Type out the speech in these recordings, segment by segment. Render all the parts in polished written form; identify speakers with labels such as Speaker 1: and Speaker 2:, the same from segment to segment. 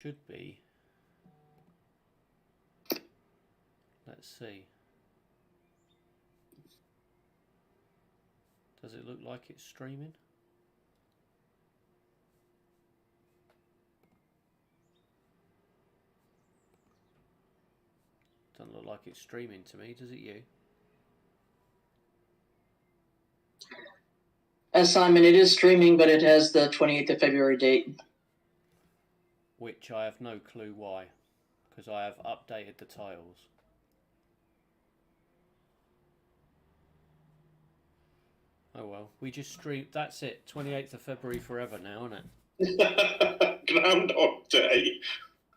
Speaker 1: Should be. Let's see. Does it look like it's streaming? Doesn't look like it's streaming to me, does it you?
Speaker 2: Simon, it is streaming, but it has the 28th of February date.
Speaker 1: Which I have no clue why, because I have updated the titles. Oh well, we just stream. That's it. 28th of February forever now, isn't
Speaker 3: it? Groundhog Day.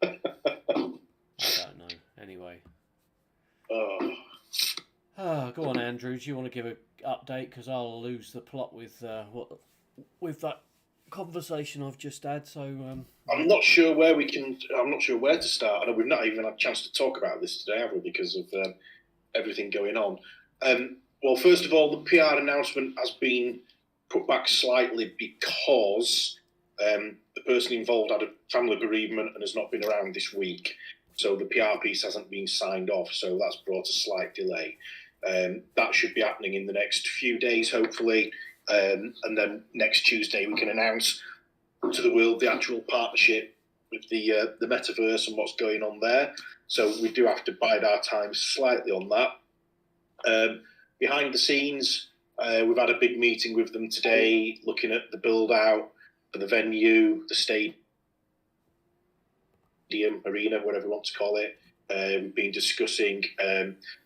Speaker 1: I don't know. Anyway. Oh, go on, Andrew. Do you want to give an update? Because I'll lose the plot with that conversation I've just had. So
Speaker 3: I'm not sure where I'm not sure where to start. I know we've not even had a chance to talk about this today, have we? Because of everything going on. Well, first of all, the PR announcement has been put back slightly because the person involved had a family bereavement and has not been around this week. So the PR piece hasn't been signed off. So that's brought a slight delay. That should be happening in the next few days, hopefully. And then next Tuesday, we can announce to the world the actual partnership with the metaverse and what's going on there. So we do have to bide our time slightly on that. Behind the scenes, we've had a big meeting with them today, looking at the build out for the venue, the stadium, arena, whatever you want to call it. We've been discussing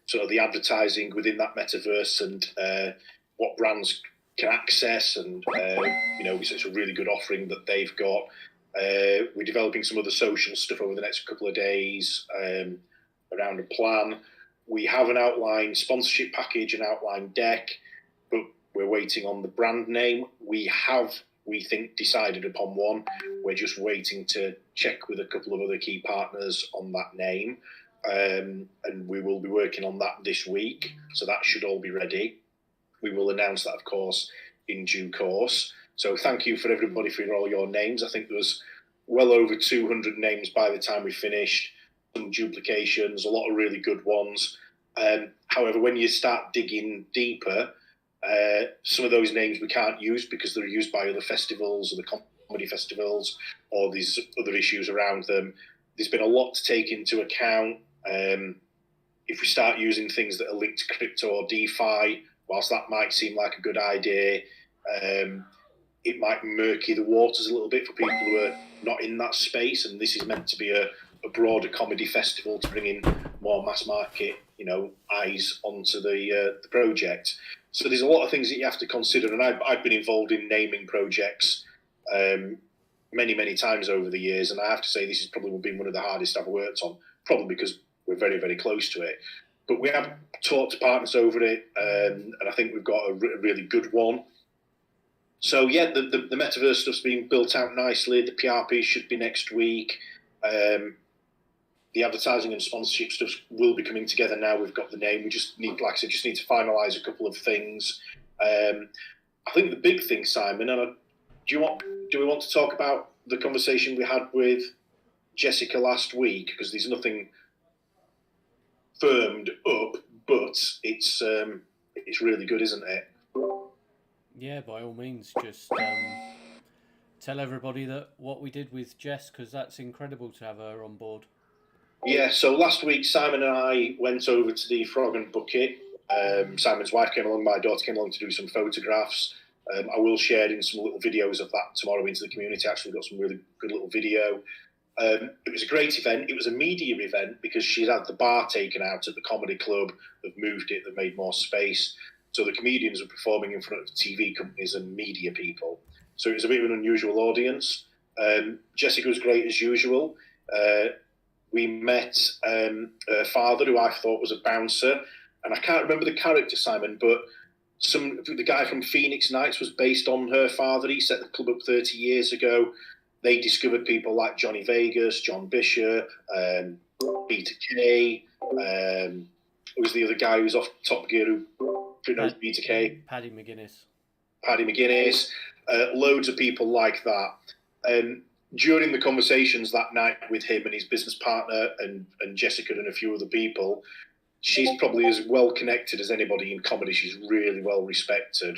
Speaker 3: sort of the advertising within that metaverse and what brands can access, and it's a really good offering that they've got. We're developing some of the social stuff over the next couple of days around a plan. We have an outline sponsorship package, an outline deck, but we're waiting on the brand name. We think, decided upon one. We're just waiting to check with a couple of other key partners on that name. And we will be working on that this week. So that should all be ready. We will announce that, of course, in due course. So thank you for everybody for all your names. I think there was well over 200 names by the time we finished. Some duplications, a lot of really good ones. However, when you start digging deeper, some of those names we can't use because they're used by other festivals or the comedy festivals or these other issues around them. There's been a lot to take into account. If we start using things that are linked to crypto or DeFi, whilst that might seem like a good idea, it might murky the waters a little bit for people who are not in that space. And this is meant to be a broader comedy festival to bring in more mass market, eyes onto the project. So there's a lot of things that you have to consider. And I've been involved in naming projects many, many times over the years. And I have to say, this has probably been one of the hardest I've worked on, probably because we're very, very close to it. But we have talked to partners over it, and I think we've got a really good one. So, yeah, the metaverse stuff's been built out nicely. The PR piece should be next week. The advertising and sponsorship stuff will be coming together now. We've got the name. We just need, like I said, just need to finalise a couple of things. I think the big thing, Simon, and do we want to talk about the conversation we had with Jessica last week? Because there's nothing firmed up, but it's really good, isn't it?
Speaker 1: Yeah, by all means, just tell everybody that what we did with Jess, because that's incredible to have her on board.
Speaker 3: Yeah, so last week Simon and I went over to the Frog and Bucket. Simon's wife came along, my daughter came along to do some photographs. I will share in some little videos of that tomorrow into the community. Actually, got some really good little video. It was a great event. It was a media event because she'd had the bar taken out at the comedy club. They've moved it. They've made more space. So the comedians were performing in front of TV companies and media people. So it was a bit of an unusual audience. Jessica was great as usual. We met her father, who I thought was a bouncer. And I can't remember the character, Simon, but the guy from Phoenix Nights was based on her father. He set the club up 30 years ago. They discovered people like Johnny Vegas, John Bishop, Peter Kay. Who was the other guy who was off Top Gear who knows Peter Kay?
Speaker 1: Paddy McGuinness.
Speaker 3: Loads of people like that. during the conversations that night with him and his business partner and Jessica and a few other people, she's probably as well connected as anybody in comedy. She's really well respected.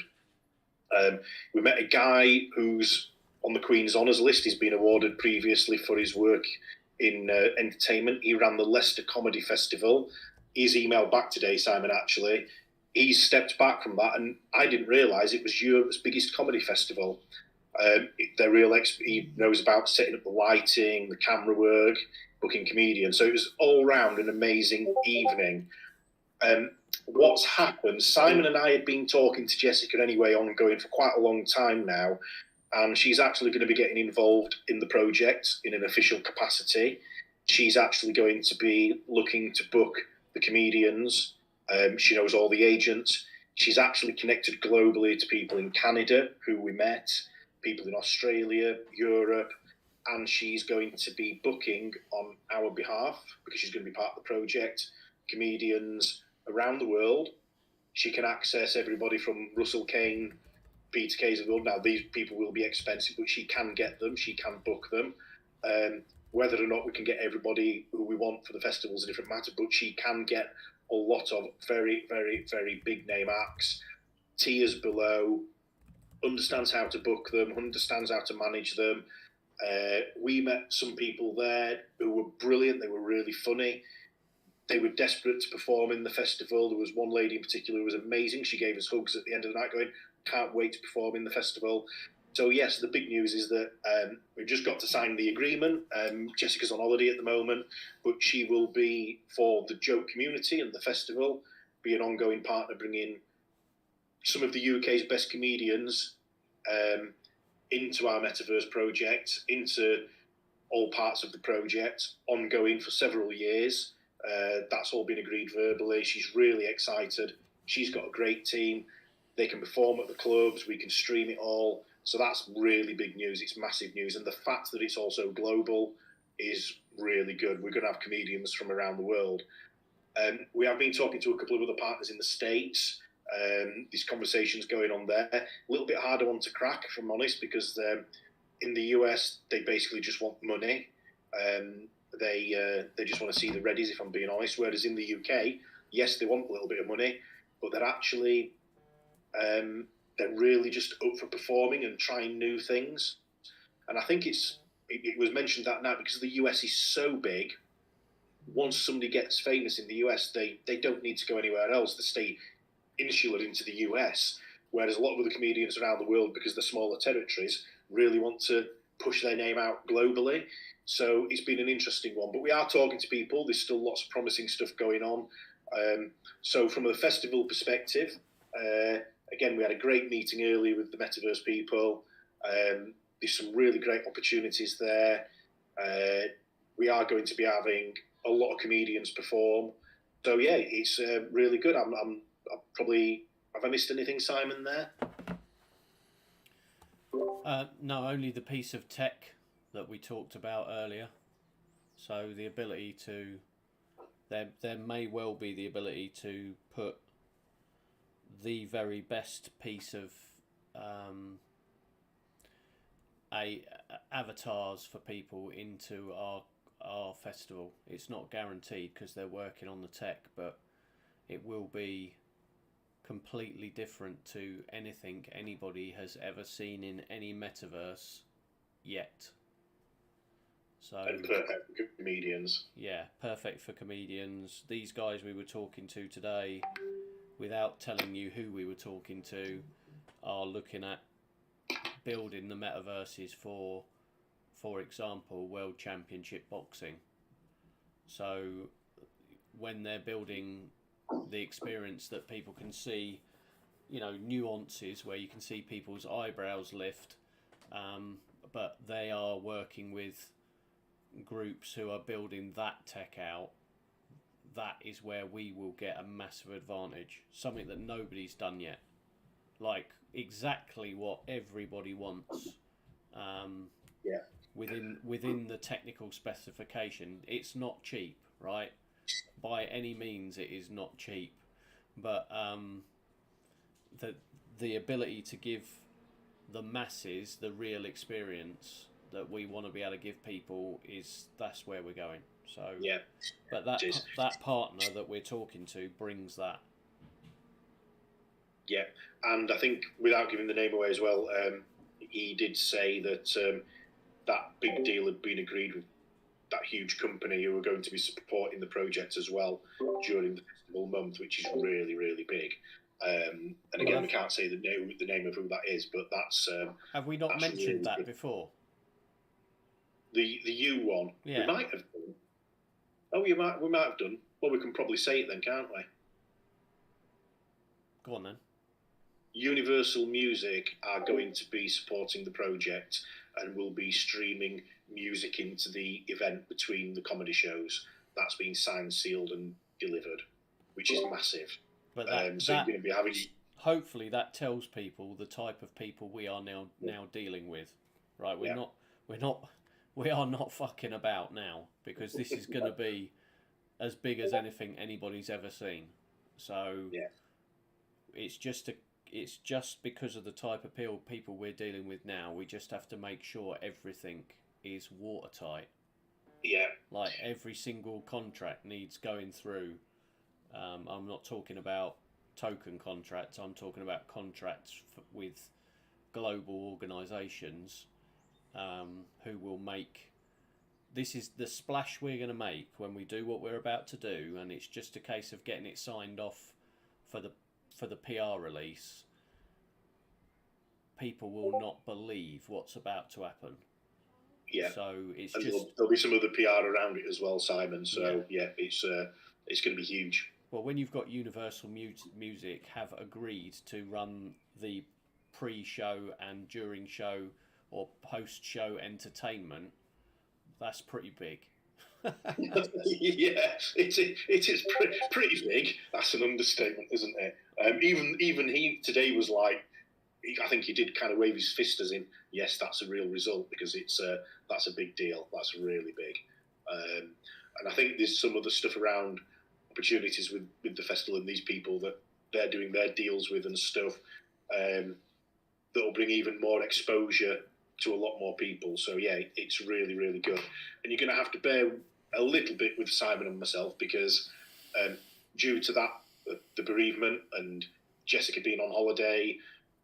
Speaker 3: We met a guy who's on the Queen's Honours list. He's been awarded previously for his work in entertainment. He ran the Leicester Comedy Festival. He's emailed back today, Simon, actually. He's stepped back from that, and I didn't realise it was Europe's biggest comedy festival. He knows about setting up the lighting, the camera work, booking comedians. So it was all round an amazing evening. What's happened, Simon and I had been talking to Jessica anyway, ongoing for quite a long time now, and she's actually going to be getting involved in the project in an official capacity. She's actually going to be looking to book the comedians. She knows all the agents. She's actually connected globally to people in Canada who we met, people in Australia, Europe, and she's going to be booking on our behalf, because she's going to be part of the project, comedians around the world. She can access everybody from Russell Kane, Peter Kay's of the world. Now, these people will be expensive, but she can get them, she can book them. Whether or not we can get everybody who we want for the festival is a different matter, but she can get a lot of very, very, very big name acts, tiers below, understands how to book them, understands how to manage them. We met some people there who were brilliant. They were really funny. They were desperate to perform in the festival. There was one lady in particular who was amazing. She gave us hugs at the end of the night going, can't wait to perform in the festival. So yes, the big news is that we've just got to sign the agreement. Jessica's on holiday at the moment, but she will be, for the joke community and the festival, be an ongoing partner, bringing some of the UK's best comedians into our Metaverse project, into all parts of the project, ongoing for several years. That's all been agreed verbally. She's really excited. She's got a great team. They can perform at the clubs. We can stream it all. So that's really big news. It's massive news. And the fact that it's also global is really good. We're going to have comedians from around the world. We have been talking to a couple of other partners in the States. These conversations going on there. A little bit harder one to crack, if I'm honest, because in the US, they basically just want money. They just want to see the readies, if I'm being honest. Whereas in the UK, yes, they want a little bit of money, but they're actually... they're really just up for performing and trying new things. And I think it was mentioned that night, because the US is so big, once somebody gets famous in the US, they don't need to go anywhere else. They stay insular into the US, whereas a lot of other comedians around the world, because they're smaller territories, really want to push their name out globally. So it's been an interesting one. But we are talking to people. There's still lots of promising stuff going on. So from a festival perspective, again, we had a great meeting earlier with the Metaverse people. There's some really great opportunities there. We are going to be having a lot of comedians perform. So yeah, it's really good. I'm probably, have I missed anything, Simon, there?
Speaker 1: No, only the piece of tech that we talked about earlier. So the ability to, there may well be the ability to put the very best piece of avatars for people into our festival. It's not guaranteed because they're working on the tech, but it will be completely different to anything anybody has ever seen in any metaverse yet. So,
Speaker 3: and perfect for comedians.
Speaker 1: Yeah, perfect for comedians. These guys we were talking to today, without telling you who we were talking to, are looking at building the metaverses for example, World Championship Boxing. So when they're building the experience that people can see, you know, nuances where you can see people's eyebrows lift, but they are working with groups who are building that tech out. That is where we will get a massive advantage. Something that nobody's done yet. Like exactly what everybody wants.
Speaker 3: Yeah.
Speaker 1: Within the technical specification, it's not cheap, right? By any means, it is not cheap. But the ability to give the masses the real experience that we want to be able to give people that's where we're going. So
Speaker 3: Yeah,
Speaker 1: but that
Speaker 3: it is.
Speaker 1: that partner that we're talking to brings that.
Speaker 3: Yeah, and I think without giving the name away as well, he did say that that big deal had been agreed with that huge company who were going to be supporting the project as well during the festival month, which is really, really big. And again, we can't say the name of who that is, but that's
Speaker 1: have we not mentioned
Speaker 3: really
Speaker 1: that
Speaker 3: good.
Speaker 1: before?
Speaker 3: The U one,
Speaker 1: Yeah.
Speaker 3: we might have done. Oh, we might have done. Well, we can probably say it then, can't we?
Speaker 1: Go on then.
Speaker 3: Universal Music are going to be supporting the project and will be streaming music into the event between the comedy shows. That's been signed, sealed, and delivered, which is massive.
Speaker 1: But that,
Speaker 3: so you're going to be having.
Speaker 1: Hopefully, that tells people the type of people we are now dealing with. Right, we are not fucking about now, because this is going to be as big as anything anybody's ever seen. So
Speaker 3: yeah.
Speaker 1: It's just because of the type of people we're dealing with now. We just have to make sure everything is watertight.
Speaker 3: Yeah.
Speaker 1: Like every single contract needs going through. I'm not talking about token contracts. I'm talking about contracts with global organisations who will make. This is the splash we're going to make when we do what we're about to do, and it's just a case of getting it signed off for the PR release. People will not believe what's about to happen.
Speaker 3: Yeah.
Speaker 1: So it's
Speaker 3: and
Speaker 1: just
Speaker 3: there'll be some other PR around it as well, Simon. So yeah it's going to be huge.
Speaker 1: Well, when you've got Universal Music have agreed to run the pre-show and during show or post-show entertainment, that's pretty big.
Speaker 3: Yeah, it is pretty big. That's an understatement, isn't it? Even he today was like, I think he did kind of wave his fist as in, yes, that's a real result, because that's a big deal. That's really big. And I think there's some other stuff around opportunities with the festival and these people that they're doing their deals with and stuff that will bring even more exposure to a lot more people. So yeah, it's really, really good. And you're going to have to bear a little bit with Simon and myself, because due to that, the bereavement and Jessica being on holiday,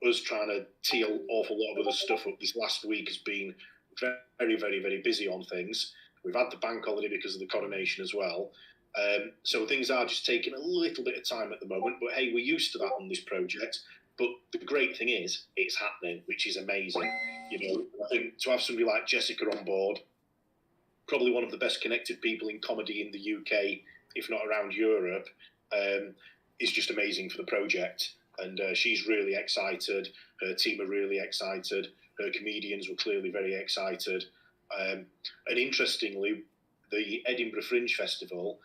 Speaker 3: us trying to tee an awful lot of other stuff up, this last week has been very, very, very busy on things. We've had the bank holiday because of the coronation as well. So things are just taking a little bit of time at the moment, but hey, we're used to that on this project. But the great thing is, it's happening, which is amazing. You know, I think to have somebody like Jessica on board, probably one of the best connected people in comedy in the UK, if not around Europe, is just amazing for the project. And she's really excited. Her team are really excited. Her comedians were clearly very excited. And interestingly, the Edinburgh Fringe Festival,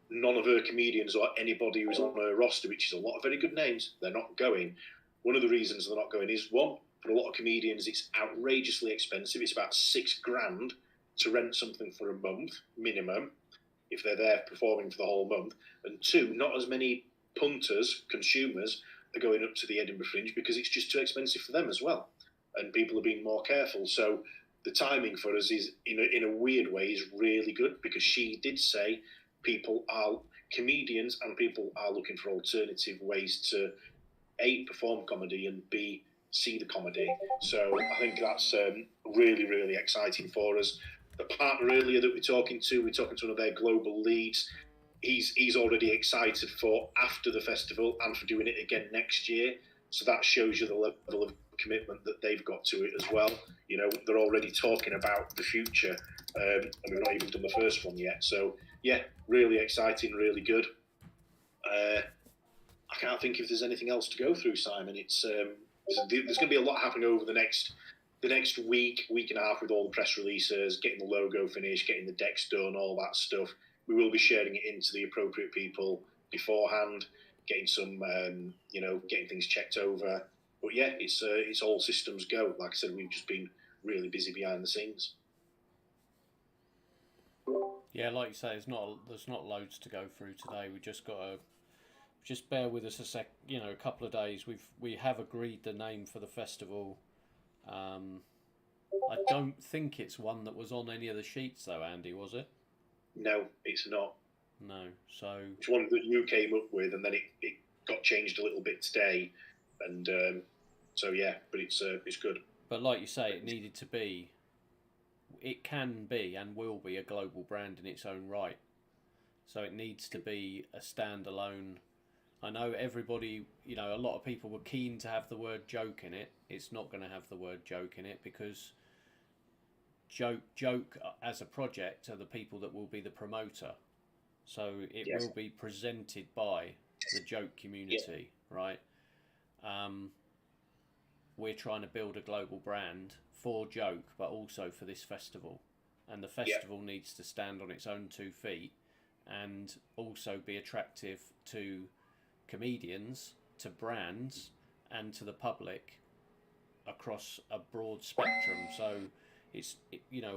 Speaker 3: none of her comedians or anybody who's on her roster, which is a lot of very good names, they're not going. One of the reasons they're not going is, one, for a lot of comedians, it's outrageously expensive. It's about $6,000 to rent something for a month minimum if they're there performing for the whole month. And two, not as many punters, consumers, are going up to the Edinburgh Fringe because it's just too expensive for them as well. And people are being more careful. So the timing for us is, in a weird way, is really good, because she did say comedians and people are looking for alternative ways to A, perform comedy, and B, see the comedy. So I think that's really, really exciting for us. The partner earlier that we're talking to one of their global leads. He's already excited for after the festival and for doing it again next year. So that shows you the level of commitment that they've got to it as well. You know, they're already talking about the future, and we've not even done the first one yet. So yeah, really exciting, really good. I can't think if there's anything else to go through, Simon. It's there's going to be a lot happening over the next week and a half, with all the press releases, getting the logo finished, getting the decks done, all that stuff. We will be sharing it into the appropriate people beforehand, getting some, getting things checked over. But yeah, it's all systems go. Like I said, we've just been really busy behind the scenes.
Speaker 1: Yeah, like you say, there's not loads to go through today. We just got to just bear with us a couple of days. We have agreed the name for the festival. I don't think it's one that was on any of the sheets, though, Andy, was it?
Speaker 3: No, it's not.
Speaker 1: No. So
Speaker 3: It's one that you came up with, and then it got changed a little bit today, and so yeah, but it's good.
Speaker 1: but like you say, it needed to be. It can be and will be a global brand in its own right. So it needs to be a standalone. I know everybody, a lot of people were keen to have the word joke in it. It's not going to have the word joke in it because joke as a project are the people that will be the promoter. So it
Speaker 3: Yes.
Speaker 1: will be presented by the joke community, right? We're trying to build a global brand for joke, but also for this festival. And the festival needs to stand on its own 2 feet and also be attractive to comedians, to brands, and to the public across a broad spectrum. So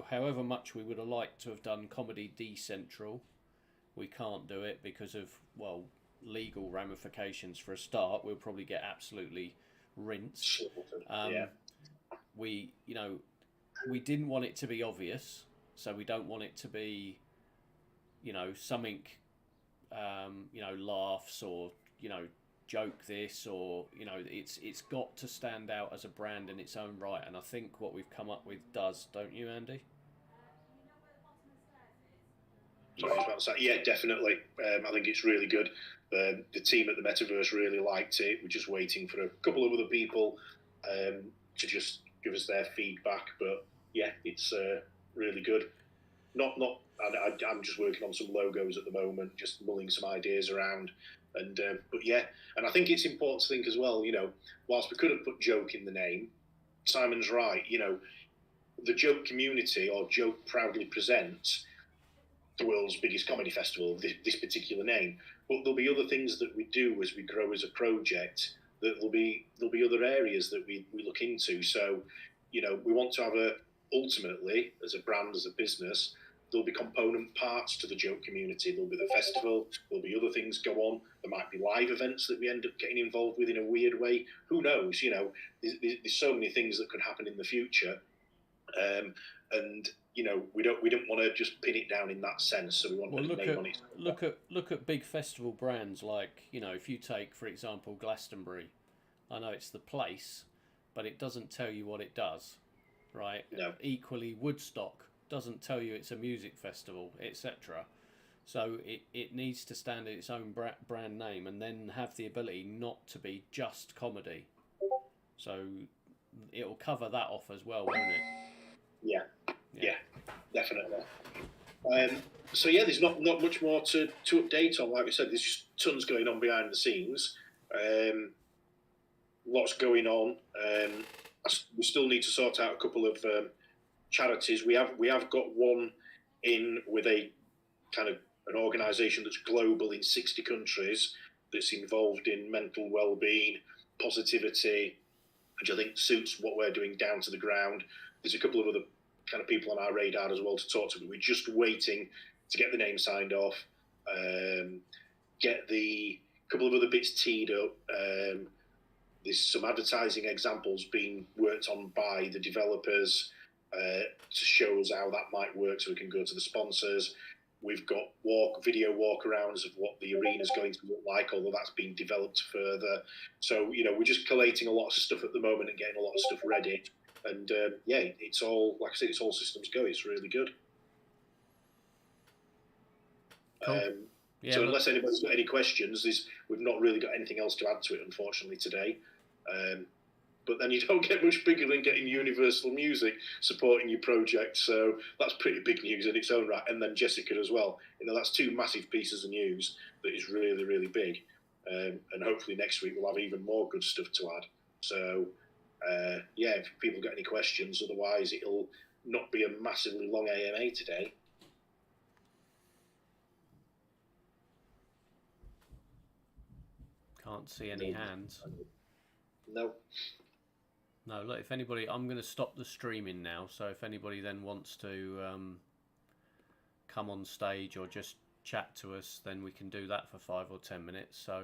Speaker 1: however much we would have liked to have done Comedy Decentral, we can't do it because of, well, legal ramifications for a start. We'll probably get absolutely rinsed.
Speaker 3: Yeah.
Speaker 1: We didn't want it to be obvious, so we don't want it to be, something, laughs or joke this or it's got to stand out as a brand in its own right. And I think what we've come up with does, don't you, Andy?
Speaker 3: Yeah, definitely. I think it's really good. The team at the Metaverse really liked it. We're just waiting for a couple of other people to just give us their feedback. But yeah, it's really good. I'm just working on some logos at the moment, just mulling some ideas around. And but yeah, and I think it's important to think as well. Whilst we could have put joke in the name, Simon's right. The joke community or joke proudly presents the world's biggest comedy festival, this particular name. But there'll be other things that we do as we grow as a project. That there'll be other areas that we look into. So, we want to have ultimately, as a brand, as a business, there'll be component parts to the joke community. There'll be the festival. There'll be other things go on. There might be live events that we end up getting involved with in a weird way. Who knows? There's so many things that could happen in the future. And we don't want to just pin it down in that sense. So we want to name on it.
Speaker 1: Look at big festival brands like if you take, for example, Glastonbury. I know it's the place, but it doesn't tell you what it does, right?
Speaker 3: No.
Speaker 1: Equally, Woodstock doesn't tell you it's a music festival, etc. So it needs to stand in its own brand name and then have the ability not to be just comedy. So it'll cover that off as well, won't it?
Speaker 3: Yeah, definitely. So yeah, there's not much more to update on. Like we said, there's just tons going on behind the scenes. Lots going on. We still need to sort out a couple of charities. We have got one in with a kind of an organisation that's global in 60 countries that's involved in mental well-being, positivity, which I think suits what we're doing down to the ground. There's a couple of other kind of people on our radar as well to talk to, but we're just waiting to get the name signed off, get the couple of other bits teed up. There's some advertising examples being worked on by the developers to show us how that might work so we can go to the sponsors. We've got video walkarounds of what the arena's going to look like, although that's being developed further. So, we're just collating a lot of stuff at the moment and getting a lot of stuff ready. And it's all, like I said, it's all systems go. It's really good.
Speaker 1: Cool.
Speaker 3: So unless anybody's got any questions, we've not really got anything else to add to it, unfortunately, today. But then you don't get much bigger than getting Universal Music supporting your project. So that's pretty big news in its own right. And then Jessica as well. That's 2 massive pieces of news that is really, really big. And hopefully next week we'll have even more good stuff to add. So, if people got any questions, otherwise it'll not be a massively long AMA today.
Speaker 1: Can't see any hands.
Speaker 3: No.
Speaker 1: No, look, if anybody, I'm going to stop the streaming now, so if anybody then wants to come on stage or just chat to us, then we can do that for 5 or 10 minutes. So